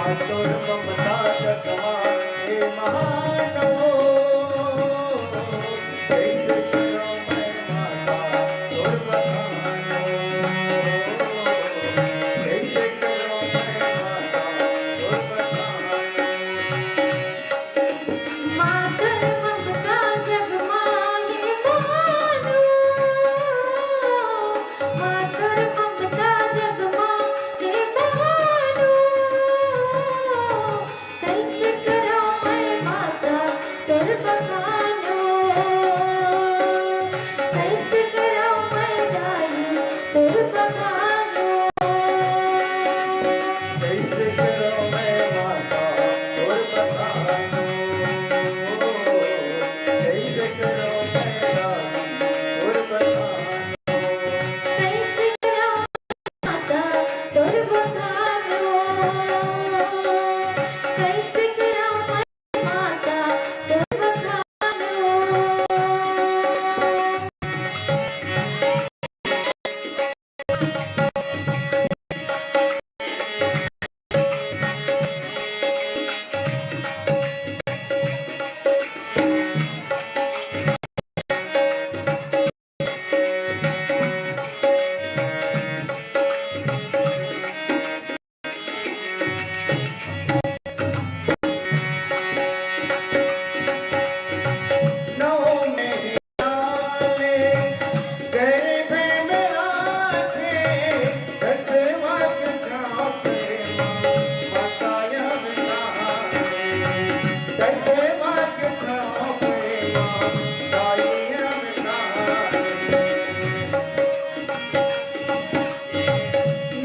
मातुर ममता जगमा हे महानो कैसे करो मैं माता तुर बखानो कैसे करो मैं माता तुर बखानो मातर ममता जगमा हे महानो मातर ममता जगमा हे महानो कैसे करो मैं माता तुर बखानो कैसे करो मैं दाई तुर बखानो कैसे करो मैं माता तुर बखानो कैसे करो मैं दाई तुर बखानो कैसे करो माता तुर बखानो कैसे करो मैं माता तुर बखानो नौ महीने गर्भ में आके दसवां छापे माता यमुनाने दसवां छापे माता यमुनाने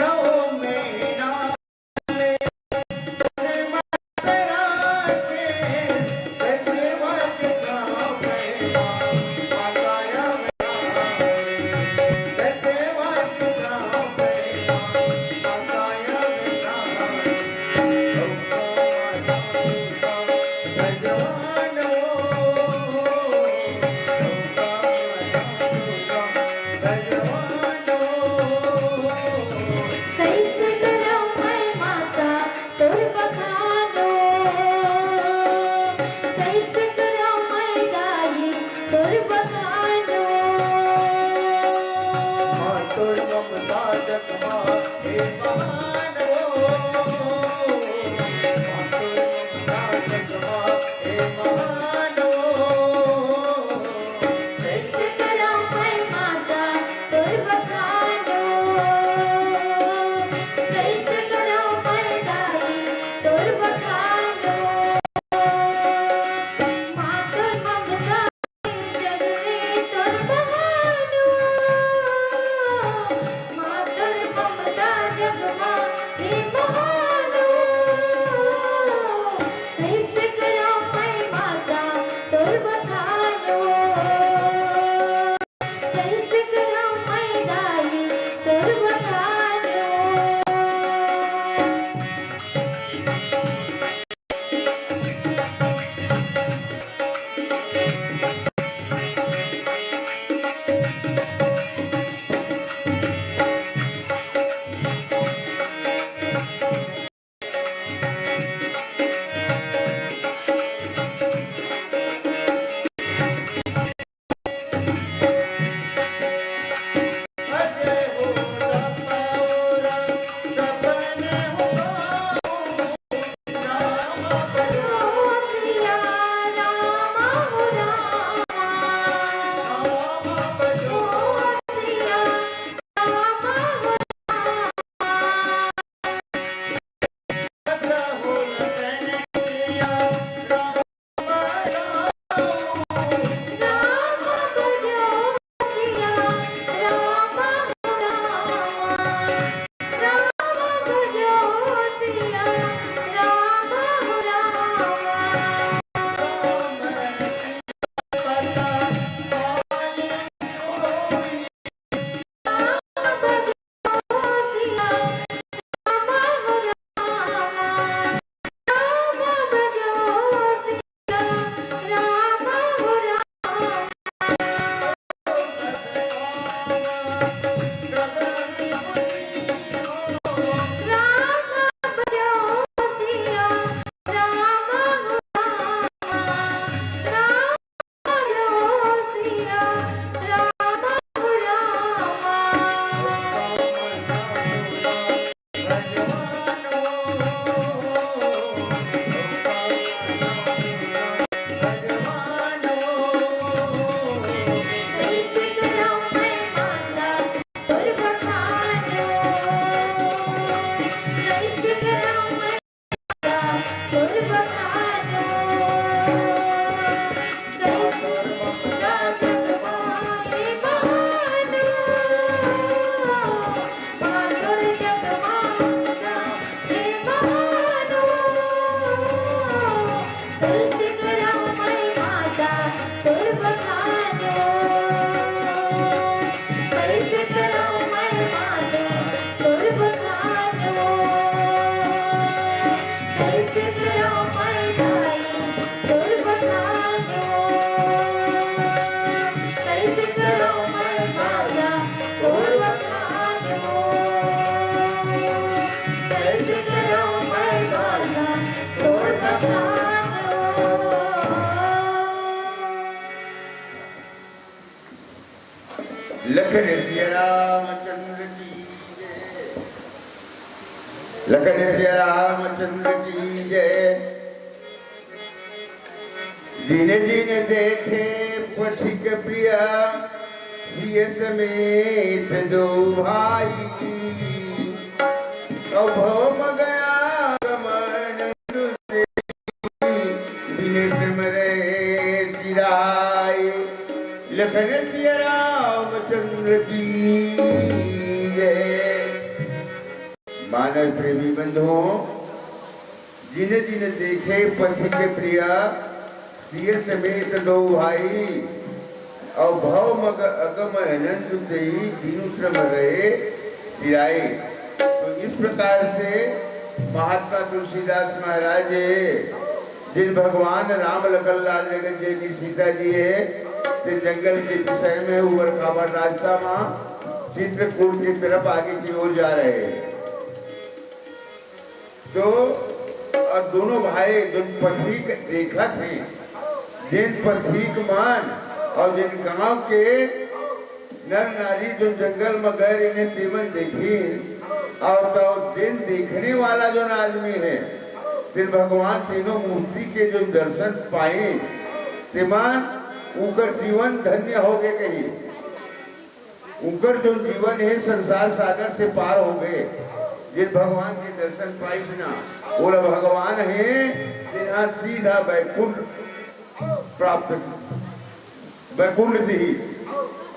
नौ महीना कैसे करो मैं माता तुर बखानो कैसे करो मैं दाई तुर बखानो मातुर ममता जगमा हे महानो मातुर ममता जगमा हे महानो कैसे करो मैं माता तुर बखानो कैसे करो मैं दाई तुर बखानो मातर ममता जग में तुर बखानो मातर ममता जगमा हे महानो कैसे तुर बखानो कैसे ममता जगमाए बहानो माधुर जगमाता हे बहानो तुलसी करो मैं माता तुर बखानो कैसे करो मैं माता तुर बखानो कैसे करो मैं भाई तुर बखानो कैसे करो मैं माता तुर बखानो कैसे करो मैं माता तुर बखानो लखन सिया रामचंद्र की जय। लखन सिया रामचंद्र की जय। जिने जिने देखे पथिक प्रिया सिय समेत दो भाई अभव गया गमन जिने सिमरे सिराय। लखन सिया रामचंद्र की जय। मानव प्रेमी बंधुओं, जिने जिने देखे पथिक प्रिया सिय समेत दो भाई और भव मग अगम अनंत देई बिनु श्रम रहे सिराए। तो इस प्रकार से महात्मा तुलसीदास महाराज जिन भगवान राम लखन लाल जगत जी की सीता जी है ते जंगल के विषय में ऊपर काबर रास्ता मां चित्रकूट की तरफ आगे की ओर जा रहे हैं। तो और दोनों भाई जो पथिक देखा थे, जिन पथिक मान और जिन गांव के नर नारी जो जंगल में गए इन्हें तीमन देखी और तो दिन देखने वाला जो आदमी है फिर भगवान तीनों मूर्ति के जो दर्शन पाए तिमान उनकर जीवन धन्य हो गए। कही उनकर जो जीवन है संसार सागर से पार हो गए जिन भगवान के दर्शन पाई बिना। बोला भगवान है जिन्हा सीधा वैकुंठ प्राप्त वैकुंठ दी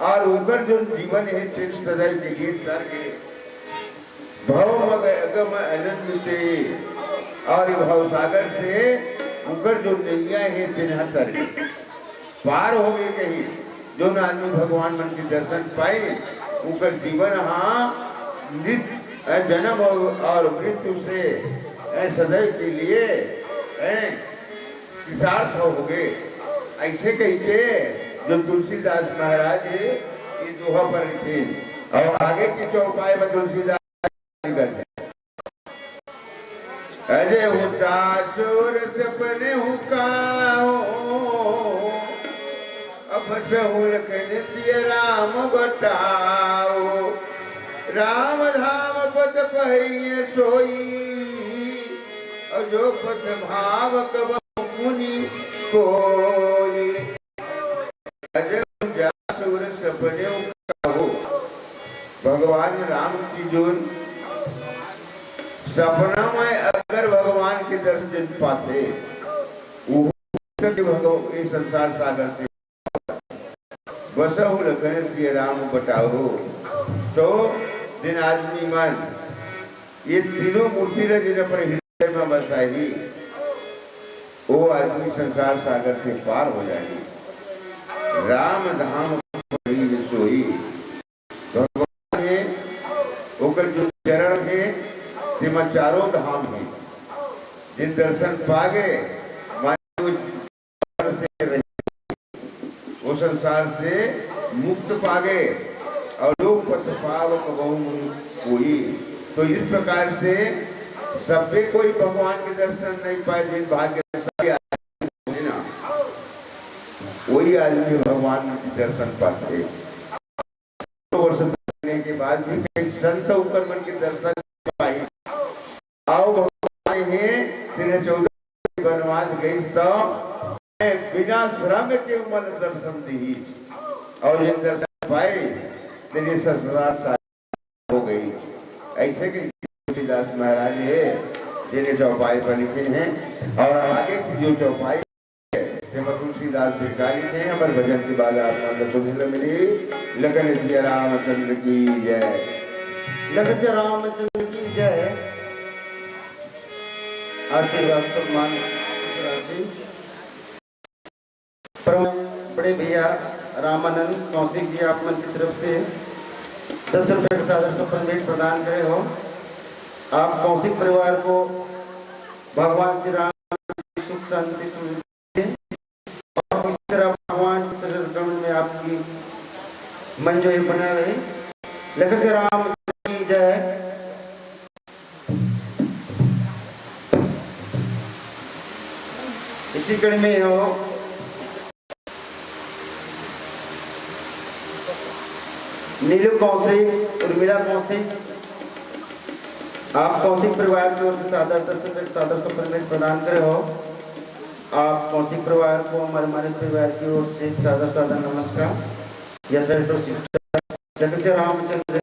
और उनकर जो जीवन है फिर सदैव जगीत करके भव मग अगम अनंत से और भव सागर से उनकर जो नैया है जिन्हा तरके पार हो गए। कही जो आदमी भगवान मन के दर्शन पाए उनका जीवन हाँ जन्म और मृत्यु से सदैव के लिए कृतार्थ हो गए। ऐसे कही के जो तुलसीदास महाराज ये दोहा पर लिखे और आगे की चौपाई में तुलसीदास अजय होता चोर सपने हुकाओ अब सहुल सिय राम बटाओ राम धाम पद पहिए सोई और जो पद भाव कब मुनि कोई अजय जासुर सपने हुकाओ। भगवान राम की जो सपना में अगर भगवान के दर्शन पाते वो इस संसार सागर से बसहु लखन सिय राम बटाओ। तो दिन आदमी मन ये तीनों मूर्ति ने जिन पर हृदय में बसाई वो आदमी संसार सागर से पार हो जाएगी। राम धाम सोई भगवान है होकर जो चरण है तिमा चारों धाम है जिन दर्शन पागे वो संसार से मुक्त पागे और लोग पथ पावक बहु कोई। तो इस प्रकार से सबसे कोई भगवान के दर्शन नहीं पाए जिन भाग्य ना वही आदमी भगवान के दर्शन पाते। वर्ष करने के बाद भी कई संत ऊपर मन के दर्शन पाए आओ भगवान है तेरे 14 वनवास गई तो बिना श्रम के मन दर्शन दी और ये दर्शन पाए तेरे संसार हो गई। ऐसे के तुलसीदास महाराज है जिन्हें चौपाई पर लिखे हैं और आगे की जो चौपाई तुलसीदास सरकारी थे हमारे भजन की बाला आपको सुनने मिली। लगन श्री रामचंद्र की जय। लगन श्री रामचंद्र की जय। आशीर्वाद सम्मान राशि बड़े भैया रामानंद कौशिक जी आप मन की तरफ से 10 रुपए का सादर सप्रेंट प्रदान करे हो। आप कौशिक परिवार को भगवान श्री राम सुख शांति समृद्धि और इस तरह भगवान के शरण में आपकी मन जो है बना रहे। लगन श्री राम की जय। इसी कड़ी में हो नीलू कौशिक उर्मिला कौशिक आप कौशिक परिवार की ओर से सादर सप्रेंट प्रदान करे हो। आप कौशिक परिवार को हमारे परिवार की ओर से सादर नमस्कार। यथार्थ शिक्षा लगन श्री रामचंद्र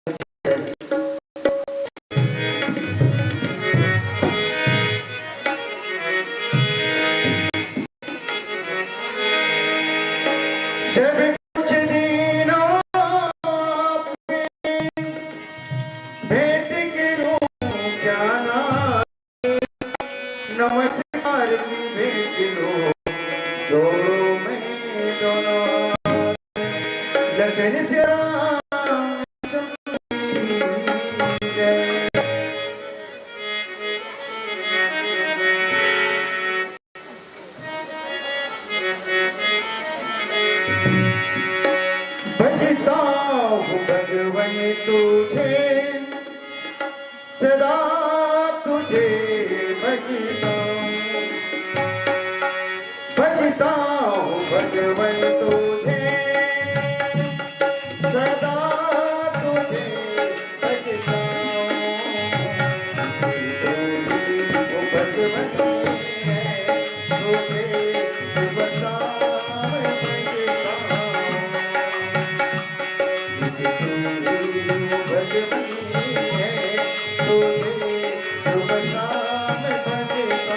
नमस्कार की भेंट लो जोड़ो में दोनों। लगन श्री रामचंद्र की जय। भजता हूँ भगवन तुझे सदा तुझे भजता हूँ भगवन तुझे सदा तुझे भजता हूँ भगवन तुझे बता भगवन है तुझे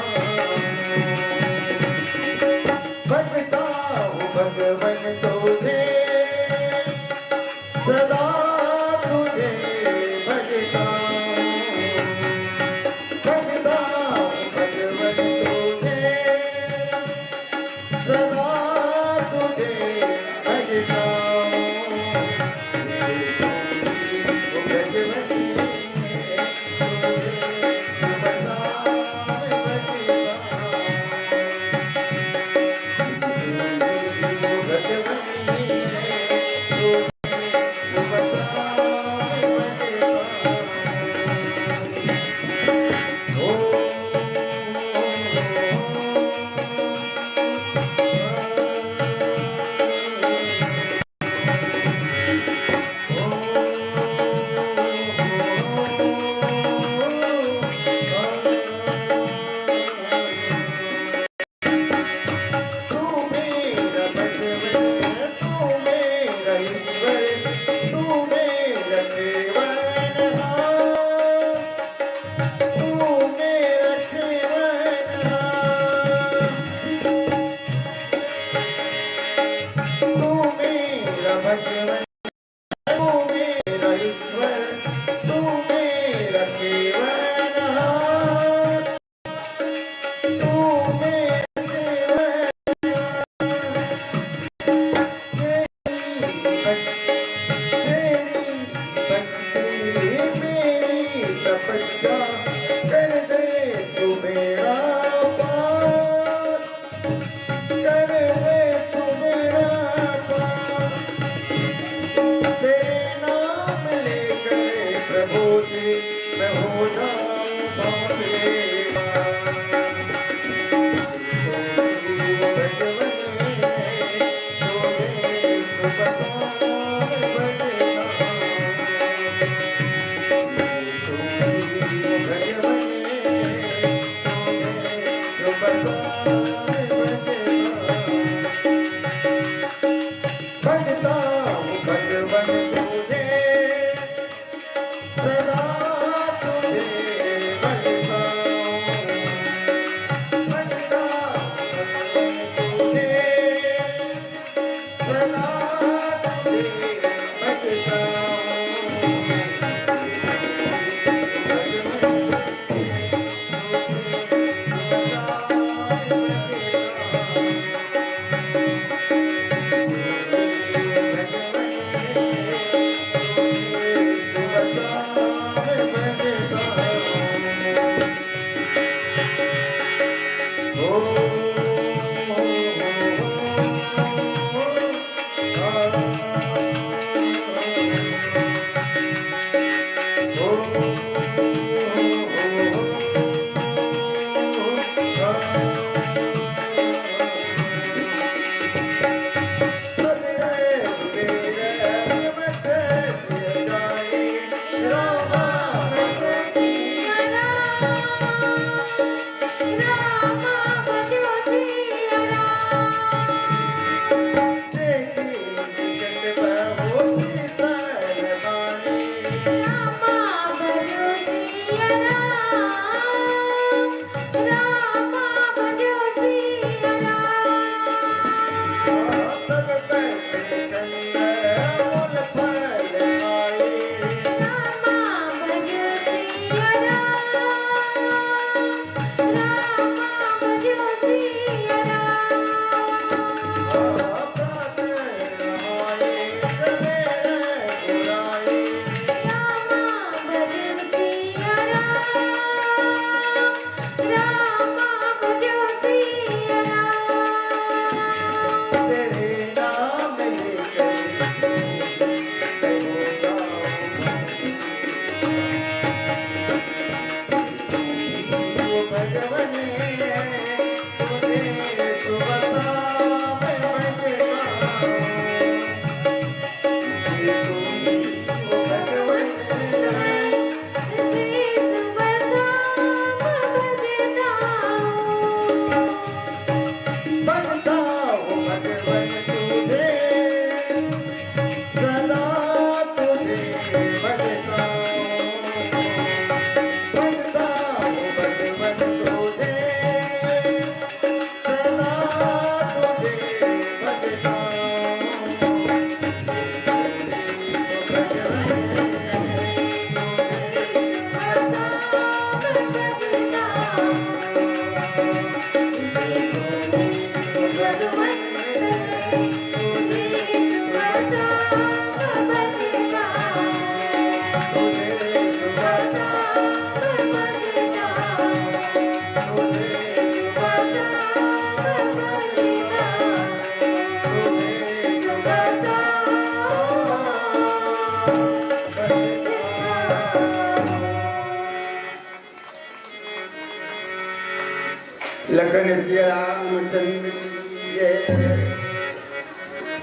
लखन सिया रामचंद्र की जय।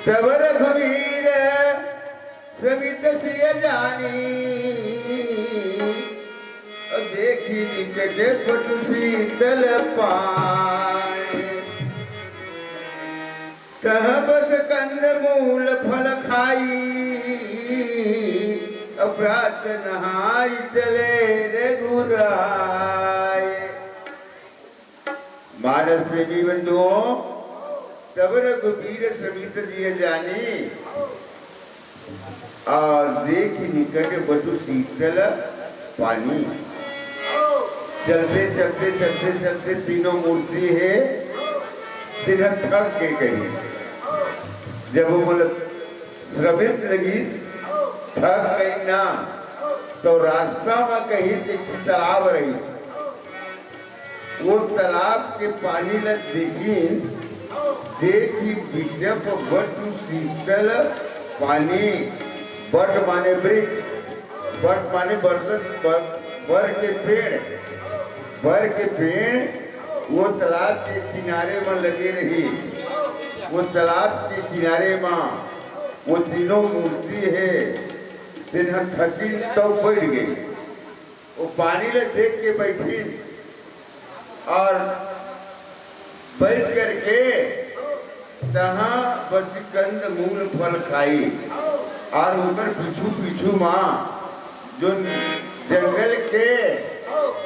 तब रघुवीर श्रमित सिय जानी, देखी निकट पटु शीतल पानी। कह बस कंद मूल फल खाई, अपरात नहाई चले रघुराय। मानस प्रेमी बंधुओं, तब रघुवीर श्रमित जिय जानी, और देखी निकट बटु शीतल पानी। चलते चलते चलते चलते तीनों मूर्ति है, तिन्ह थक के कही। जब वो मतलब श्रमित लगी थक गई ना, तो रास्ता में कहीं एक तालाब रही। वो तालाब के पानी न देखी विजप बटु शीतल पानी। बट माने वृक्ष, बट माने बर के पेड़, बर के पेड़ वो तालाब के किनारे में लगे रही। वो तालाब के किनारे में वो तीनों मूर्ति है, तिन्ह थकी तो बैठ गई। वो पानी ले देख के बैठी और बैठ करके तहाँ बस कंद मूल फल खाई। और ऊपर पीछू पीछू माँ जो जंगल के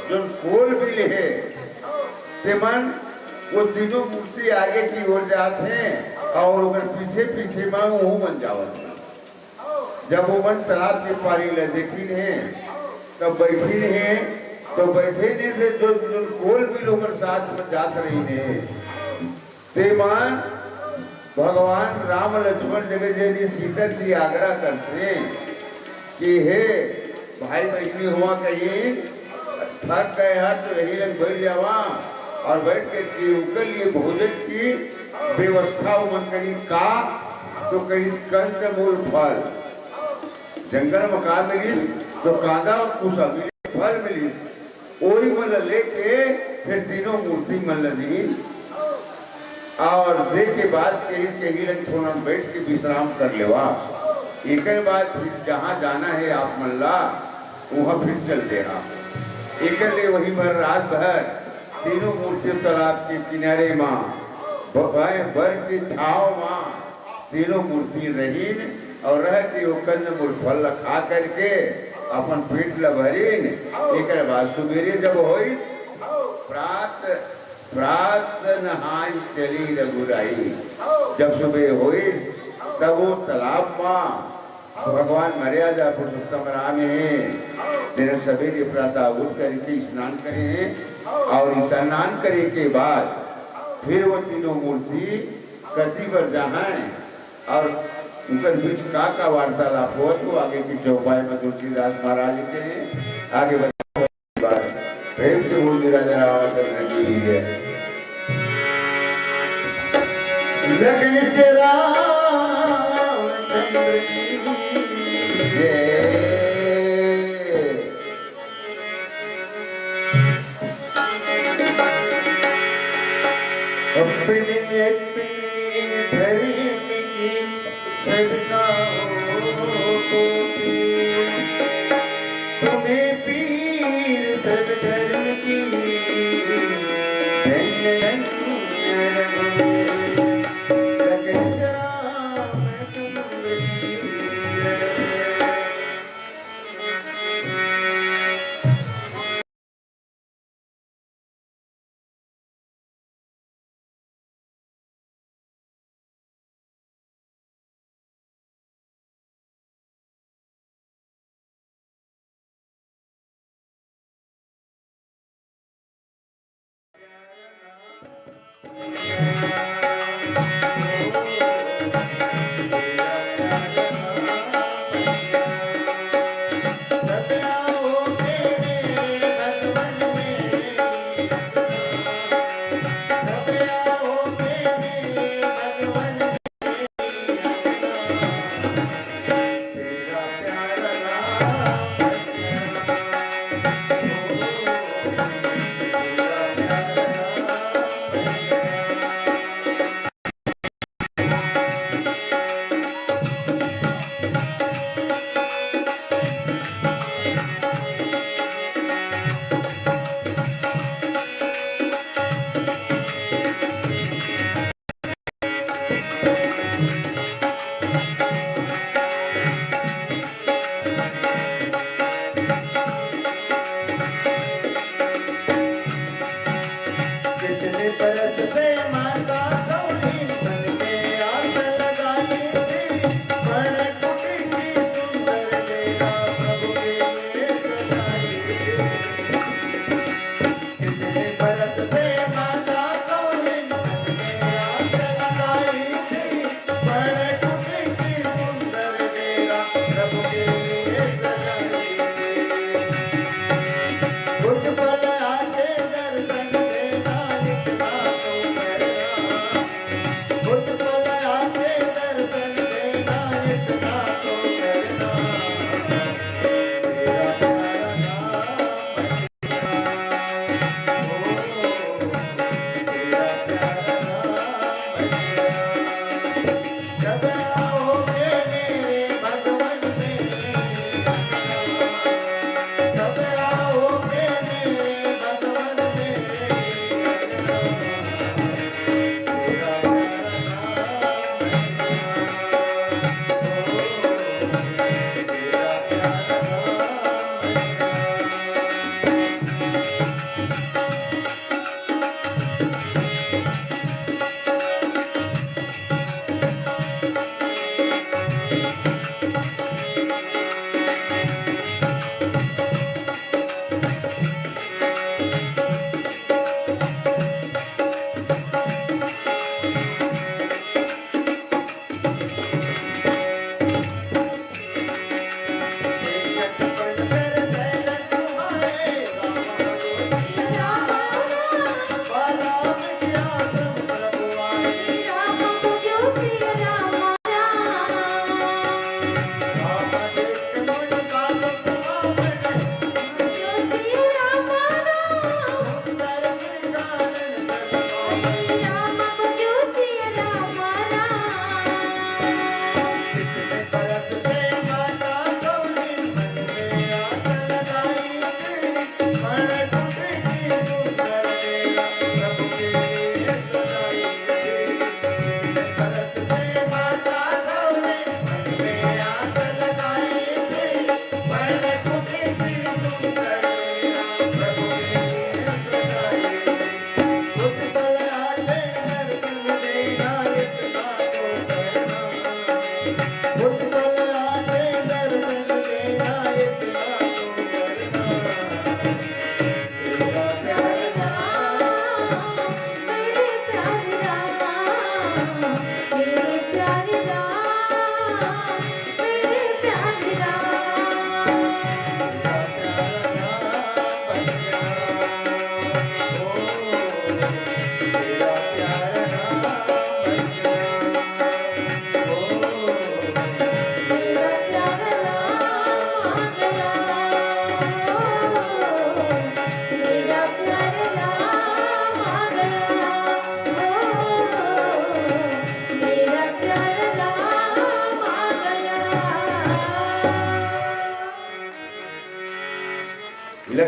जो कोल बिल है, तेमन वो तीनों मूर्ति आगे की ओर जाते हैं और उधर पीछे पीछे माँ वो मन जावत। जब वो मन तालाब के पानी ले देखी ने तब बैठी ने, तो बैठे ने से जो कोल भी लोग साथ में जात रही ने। तेमान भगवान राम लक्ष्मण जगह सीता से आग्रह करते कि हे भाई बहनी हुआ कहीं थक गए हाथ तो यही लग बैठ जावा और बैठ करके उनके लिए भोजन की व्यवस्था उमन करी का तो कहीं कंद मूल फल जंगल में का मिली तो कांदा और कुसा मिली फल मिली वही मन लेके फिर तीनों मूर्ति मन दी और दे के बाद कहीं रंग सोना बैठ के विश्राम कर लेवा एक बाद फिर जहाँ जाना है आप मल्ला वहाँ फिर चलते हैं एक लिए वही भर रात भर तीनों मूर्ति तालाब के किनारे माँ बर की छाव माँ तीनों मूर्ति रहीन और रह के वो कंद मूल फल खा करके अपन पेट लभरीन एक बाद सुबेरे जब होई प्रात प्रात नहाई चली रघुराई जब सुबह हुई तब वो तालाब माँ भगवान मर्यादा पुरुषोत्तम राम है जिन्हें सवेरे प्रातः उठ करके स्नान करे हैं और स्नान करे के बाद फिर वो तीनों मूर्ति कति पर जहाँ और उनका बीच का वार्तालाप हो तो आगे की चौपाई में तुलसीदास महाराज के हैं आगे बताओ प्रेम से बोल दिया राजा रावण की है लखन से रामचंद्र की जय अपने धर्म की सदनाओं को तुम्हें पीर सब धर्म की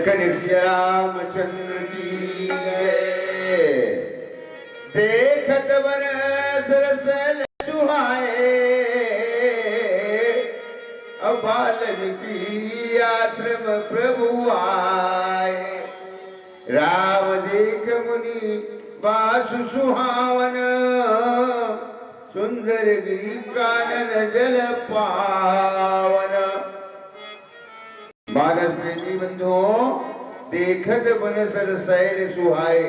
लखन सिया रामचंद्र की जय। देखत वन सरसल सुहाए, अब वाल्मीकि आश्रम प्रभु आए। राम देख मुनि वासु सुहावन, सुंदर गिरि कानन जल पावन। मानस प्रेमी बंधुओं, देखत बन सरसैल सुहाए,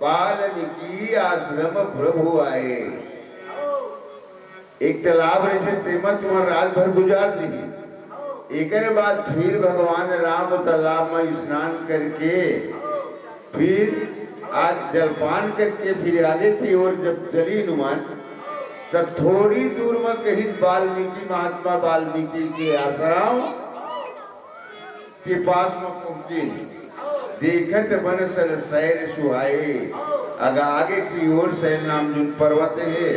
वाल्मीकि आश्रम प्रभु आए। एक तालाब रहे तेमा तुम्हार रात भर गुजार दी। एक बाद फिर भगवान राम तालाब में स्नान करके फिर आज जलपान करके फिर आगे की ओर जब चली हनुमान, तब थोड़ी दूर में कहीं वाल्मीकि महात्मा वाल्मीकि के आश्रम के पास में पहुंचे। देखत बन सरसैल सुहाए, आगे की ओर सैल नाम जो पर्वत है,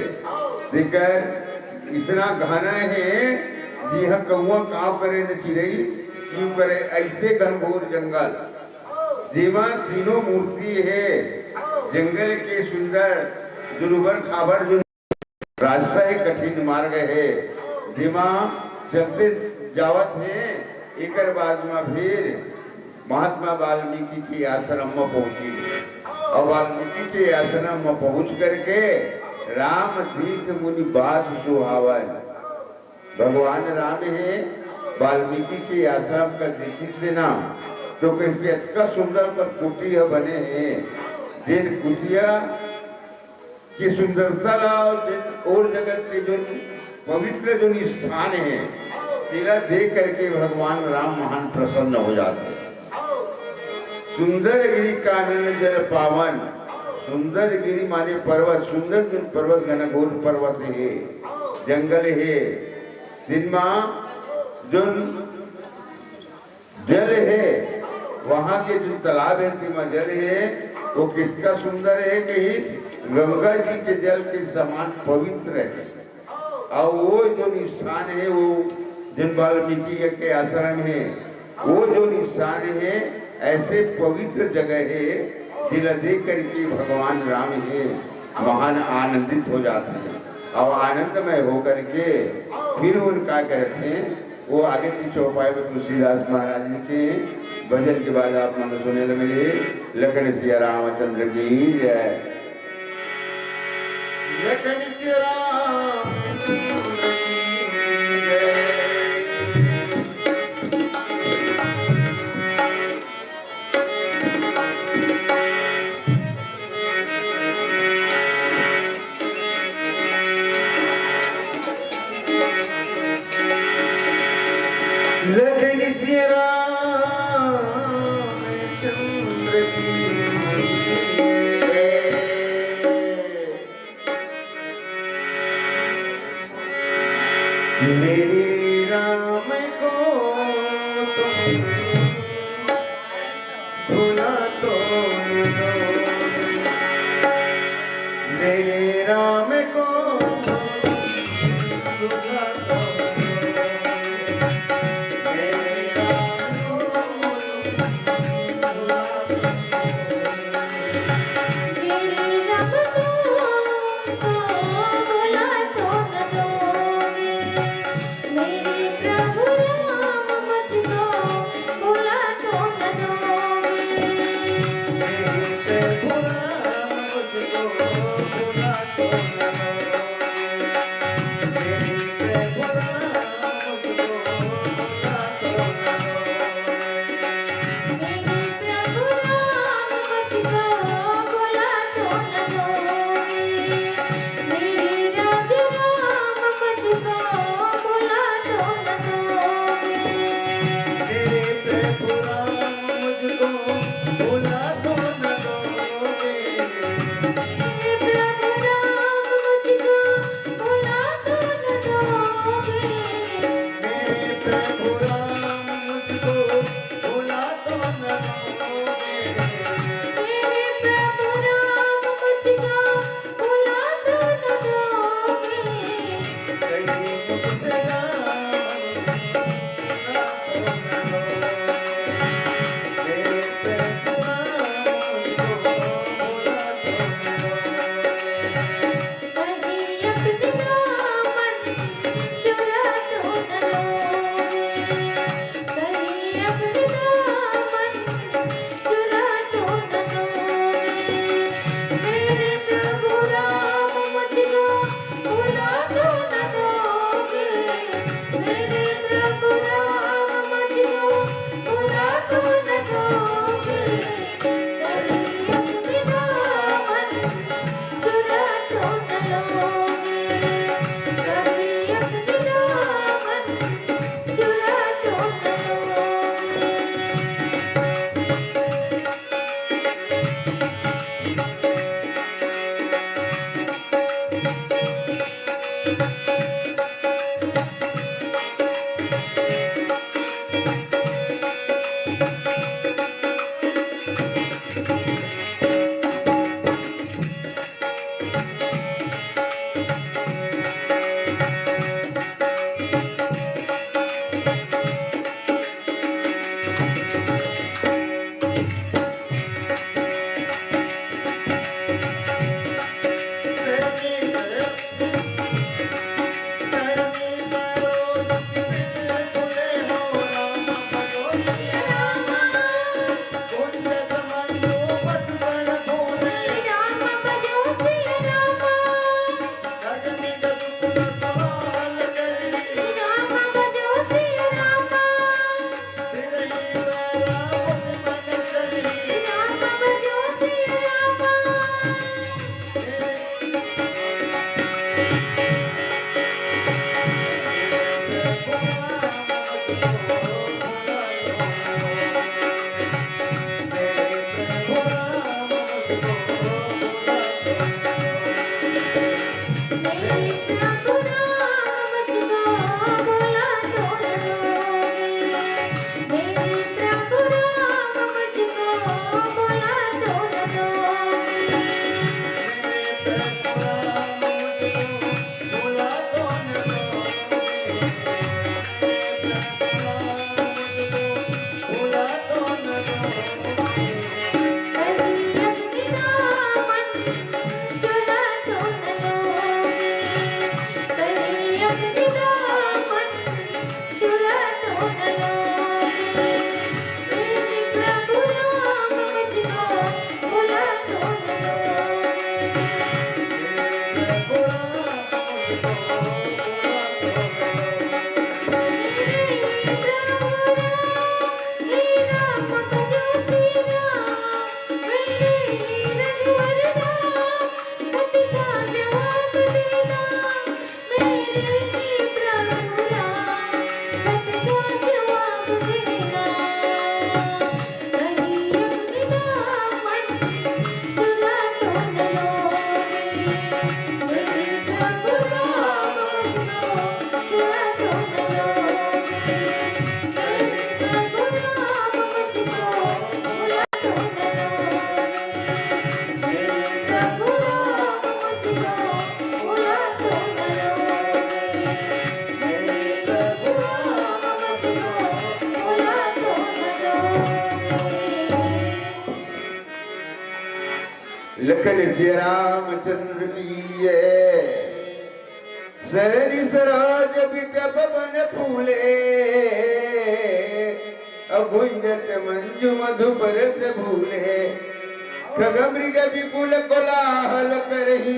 देखकर इतना घना है जी हाँ कौआ काव करे न चिड़ई क्यों करे, ऐसे घनघोर जंगल जेमा तीनों मूर्ति है। जंगल के सुंदर दुर्बर खाबर जो रास्ता है, कठिन मार्ग है, जेमा चलते जावत है। एक बाद में फिर महात्मा वाल्मीकि के आश्रम में पहुंची और वाल्मीकि के आश्रम में पहुंच करके राम देख मुनि बास सुहावन। भगवान राम है वाल्मीकि के आश्रम का देखी से ना तो कहीं इतना सुंदर पर कुटिया बने हैं, जिन कुटिया की सुंदरता और जगत के जो पवित्र जो स्थान है, तेरा देख करके भगवान राम महान प्रसन्न हो जाते हैं। सुंदर गिरी कानन जल पावन, सुंदर गिरी माने पर्वत, सुंदर जो पर्वत घनघोर पर्वत है, जंगल है, जिनमा जो जल है, वहां के जो तालाब है तिमा जल है, वो कितना सुंदर है कि गंगा जी के जल के समान पवित्र है। और वो जो स्थान है वो जिन वाल्मीकि के आश्रम है, वो जो स्थान है ऐसे पवित्र जगह है, जिला देख करके भगवान राम है महान आनंदित हो जाते हैं और आनंदमय होकर के फिर उनका करते हैं। वो आगे की चौपाई में तुलसीदास महाराज जी के भजन के बाद आप मन सुने मिले। लखन सिया रामचंद्र की जय। लखन सिया रामचंद्र की जय। लखन सिया रामचंद्र की मेरे राम को तुम भुला तो दो, मेरे राम को भुला तो दो, मेरे राम को भुला तो दो। मेरे रब को भुला तो न दोगे, मेरे प्रभु राम मुझको भुला तो न दोगे। मेरे प्रभु राम मुझको भुला तो न दोगे, मेरे प्रभु राम मुझको भुला तो न दोगे। मेरे प्रभु राम मुझको भुला लखन सिया रामचंद्र की जय। सरनी सरोज बिटप बन फूले, अभुंजत मंजु मधुपर से भूले। खगमृग विपुल कोलाहल करही,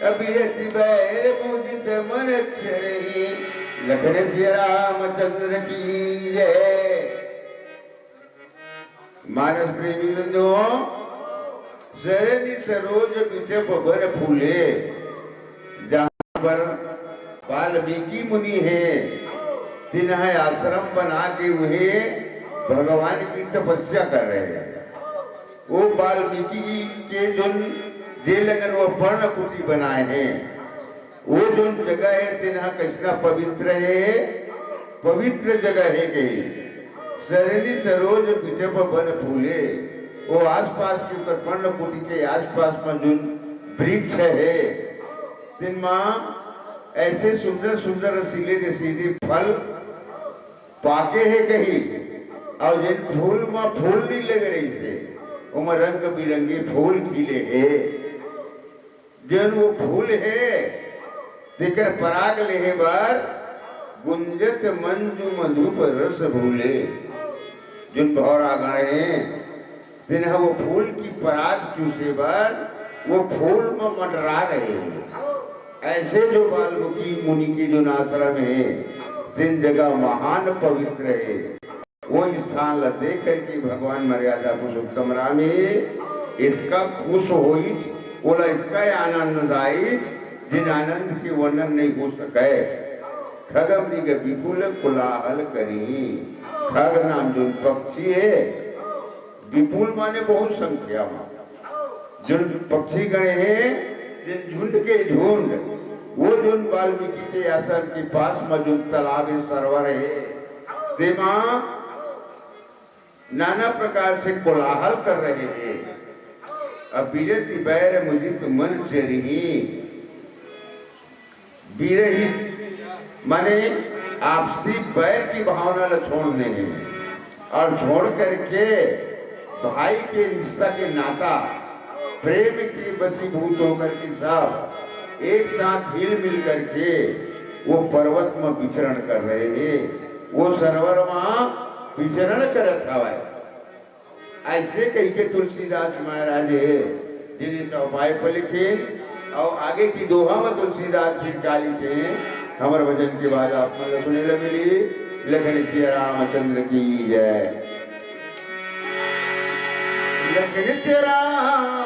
अभिरति बैर मुदित मन चरही। लखन सिया रामचंद्र की जय। मानस प्रेमी बंधुओं, सरनी सरोज बिटप बन फूले, जहाँ पर वाल्मीकि मुनि है, तिन्ह आश्रम बना के वे भगवान की तपस्या कर रहे हैं। वो वाल्मीकि के जो जेलंगन वो पर्ण कुटी बनाए हैं, वो जो जगह है तिन्ह कृष्णा पवित्र है, पवित्र जगह है गई। सरनी सरोज बिटप बन फूले, वो आसपास के ऊपर पर्ण कुटी के आसपास में जो वृक्ष है, तिनमा ऐसे सुंदर सुंदर रसीले रसीले फल पाके है कहीं, और जिन फूल में फूल नहीं लग रही से, उनमें रंग बिरंगे फूल खिले है। जिन वो फूल है तेकर पराग लेहे बार, गुंजत मंजु मधुप रस भूले। जिन भौरा गण है, तिन्ह वो फूल की पराग चूसे बार वो फूल में मंडरा रहे हैं। ऐसे जो वाल्मीकि मुनि की जो आश्रम है, तीन जगह महान पवित्र है। वो स्थान ला देख करके भगवान मर्यादा पुरुषोत्तम राम इसका खुश होई, बोला इसका आनंददायी, जिन आनंद की वर्णन नहीं हो सके। खगमृग विपुल कोलाहल करी। खग नाम जो पक्षी है, विपुल माने बहुत संख्या में जो पक्षी गण है जिन झुंड के झुंड वो जो वाल्मीकि के आश्रम के पास में जो तालाब है सरोवर है तेमा नाना प्रकार से कोलाहल कर रहे हैं। अब बिरति बैर मुदित मन चरही विरहित माने आपसी बैर की भावना न छोड़ने हैं और छोड़ करके भाई के रिश्ता के नाता प्रेम के वशीभूत होकर के सब एक साथ हिल मिल करके वो पर्वत में विचरण कर रहे हैं, वो सरोवर में विचरण करत हवा। ऐसे कही के तुलसीदास महाराज है जिन्हें चौपाई पर लिखे और आगे की दोहा में तुलसीदास जी काली थे। हमारे भजन के बाद आप मतलब सुने लगे मिली लखन श्री रामचंद्र की जय। लखन श्री रामचंद्र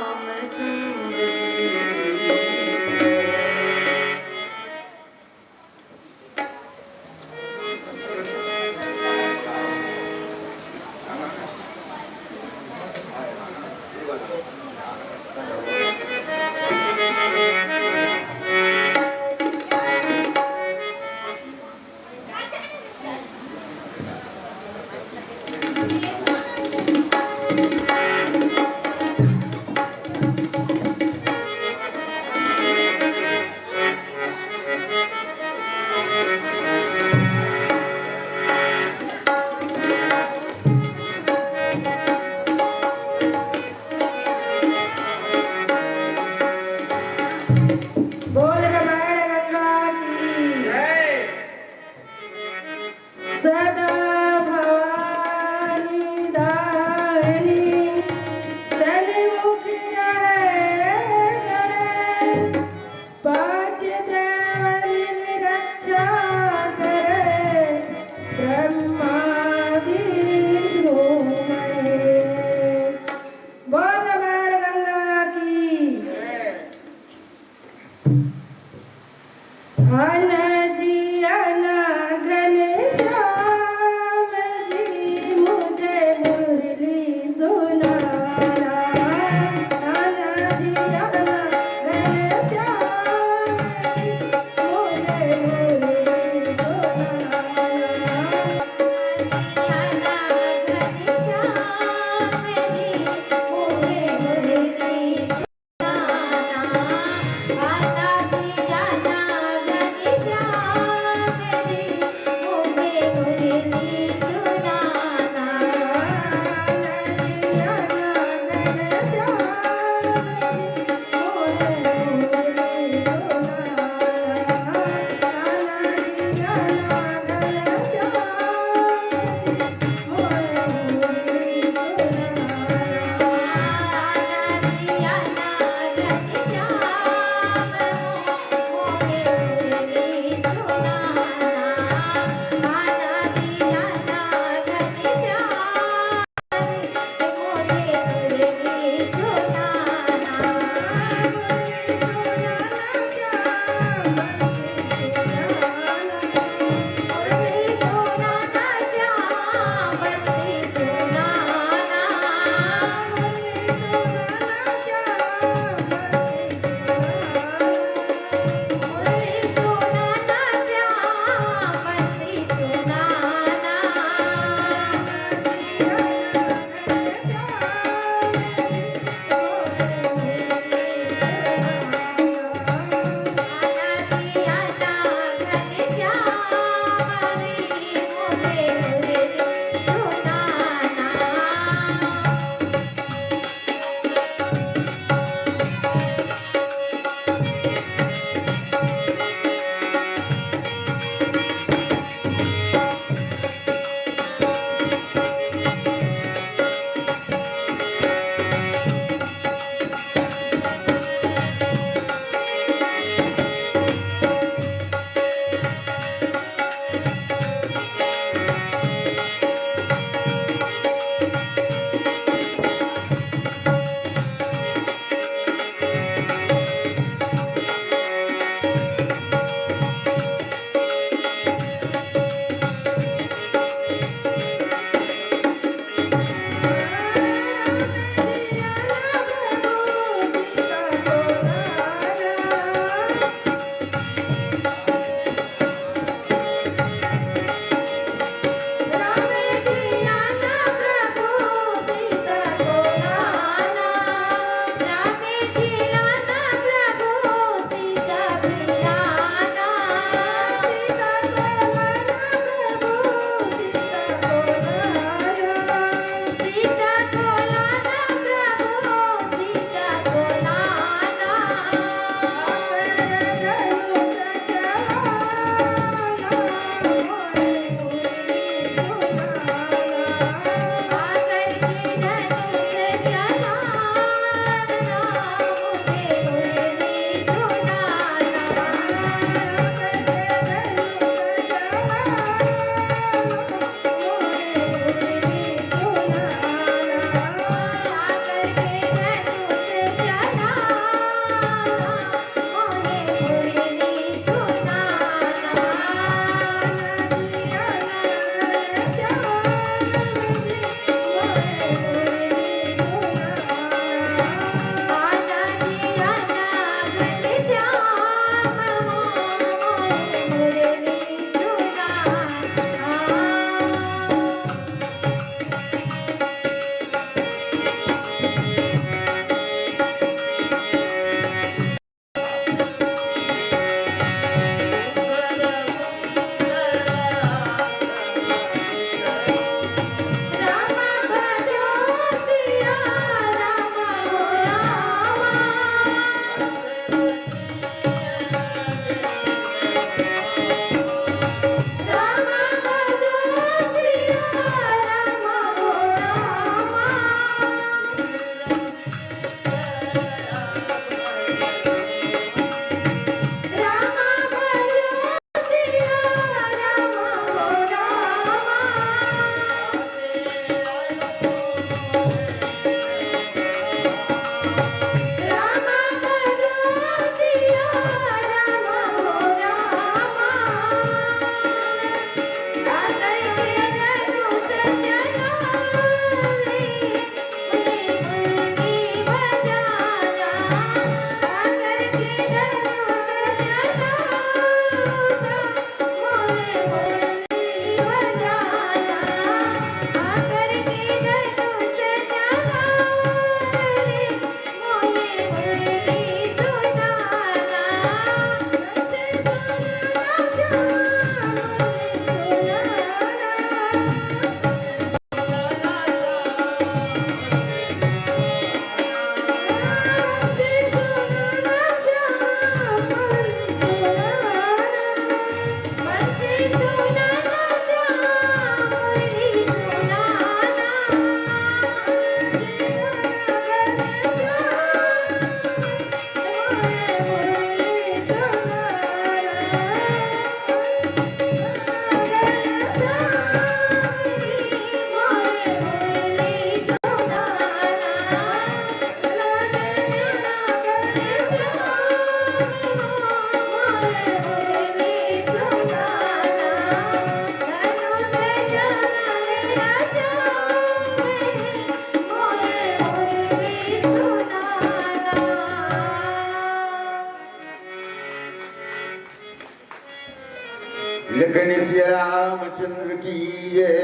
रामचंद्र की जय।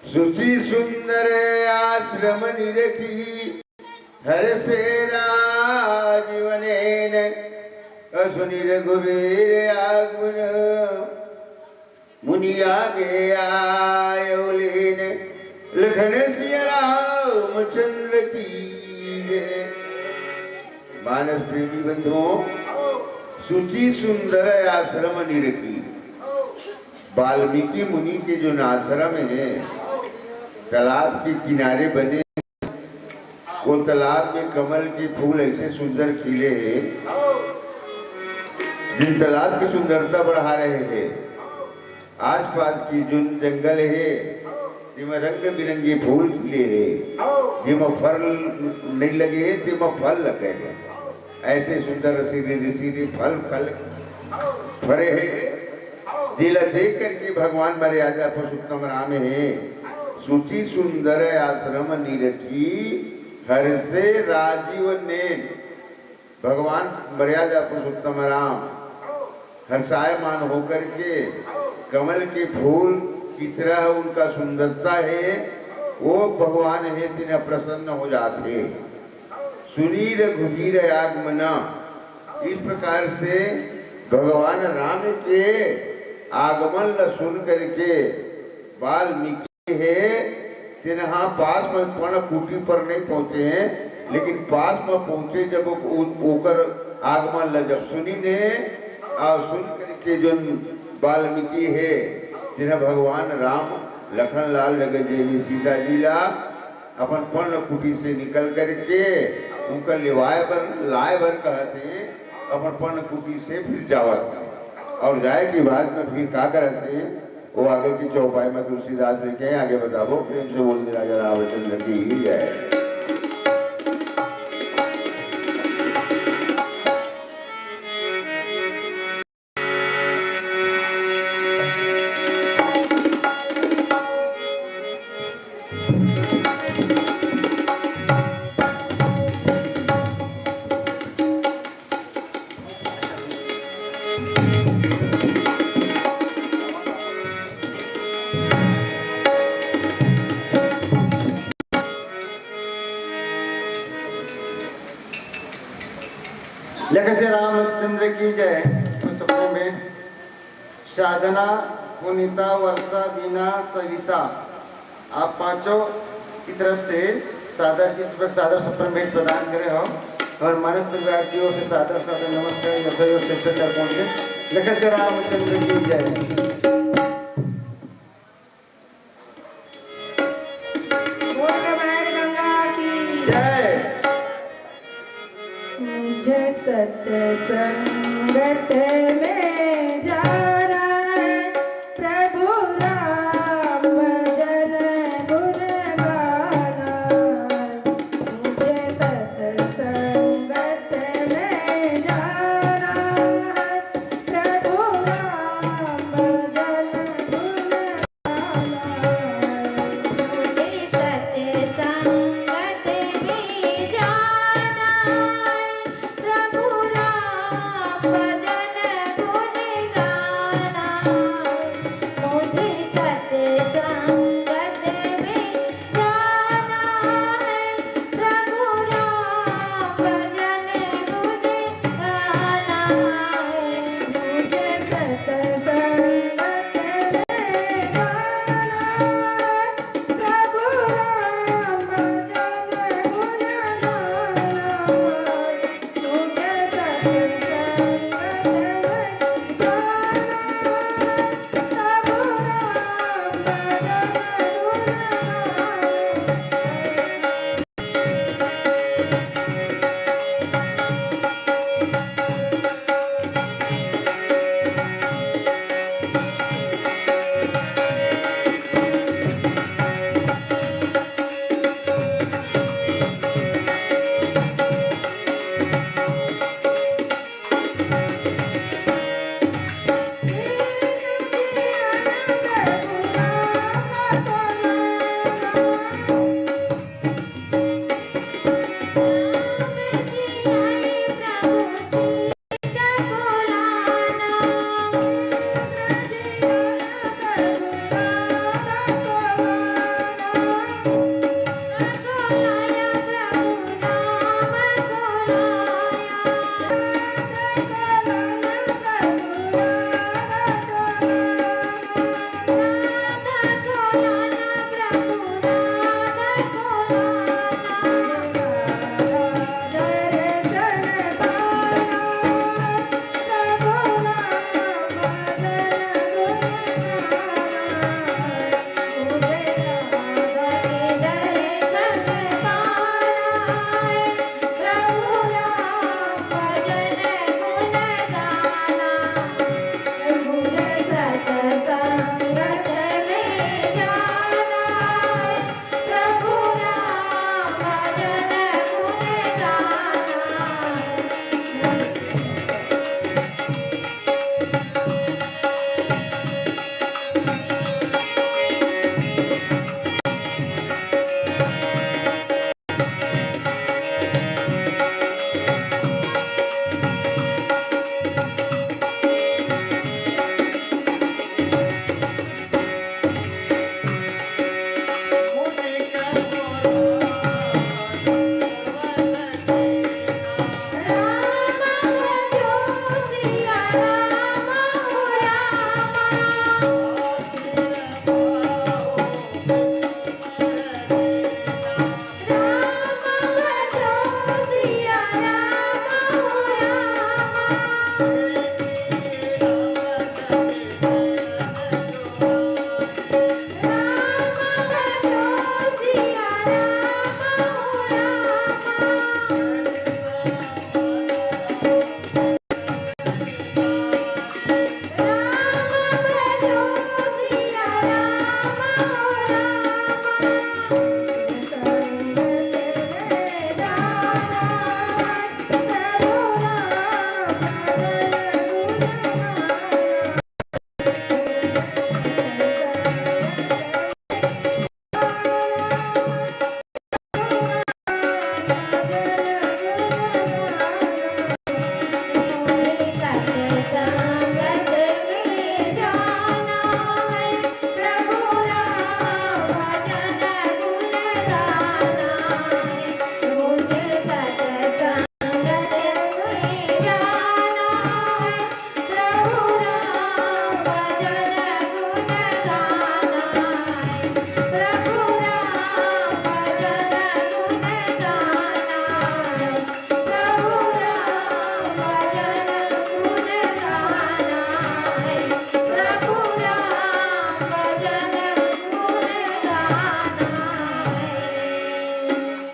सुचि सुंदर आश्रम निरखी हर से राजीवनेन असुनि रघुवीर आगमन मुनि आगे आयोलीन लखन सिया रामचंद्र की जय। मानस प्रेमी बंधुओं, सुचि सुंदर आश्रम निरखी, वाल्मीकि मुनि के जो आश्रम है तालाब के किनारे बने, वो तालाब में कमल के फूल ऐसे सुंदर खिले हैं जिन तालाब की सुंदरता बढ़ा रहे हैं। आसपास की जो जंगल है जिसमें रंग बिरंगे फूल खिले हैं, जिसमें फल नहीं लगे हैं जिसमें फल लगे हैं, ऐसे सुंदर रसीले रसीले फल फल फरे हैं। जिला देख करके भगवान मर्यादा पुरुषोत्तम राम है। सुचि सुंदर आश्रम निरखी हर से राजीव नैन, भगवान मर्यादा पुरुषोत्तम राम हर्षायमान होकर के कमल के फूल की तरह उनका सुंदरता है, वो भगवान है जिन्हें प्रसन्न हो जाते। सुनी रघुवीर आगमना, इस प्रकार से भगवान राम के आगमन ल सुन करके वाल्मीकि है तिन्हा पास में पर्ण कुटी पर नहीं पहुंचे हैं, लेकिन पास में पहुंचे जब ओकर आगमन ल जब सुनी ने और सुन करके जो वाल्मीकि है जिन्हें भगवान राम लखन लाल जगह जी सीता जी ला अपन पर्ण कुटी से निकल करके उनका लाए भर कहते हैं अपन पर्ण कुटी से फिर जावत और जाए की बाद में फिर क्या करते हैं वो आगे की चौपाई में तुलसीदास लिखे हैं, आगे बताओ। प्रेम से बोल दे राजा रामचंद्र की जय। लेखक से रामचंद्र की जय। तो सबने भेंट साधना, पुनीता, वर्षा, बीना, सविता, आप पांचों की तरफ से सादर सफल भेंट प्रदान करे हो और मानस परिवार की ओर से सादर सादर नमस्कार यथोय श्रेष्ठाचार पहुंचे। लेखक से रामचंद्र की जय। सत्संगत में जाना है प्रभु राम भजन गुण गाना, मुझे सत्संगत में जाना है प्रभु राम भजन गुण गाना, मुझे सत्संगत में जाना प्रभु भजन गुण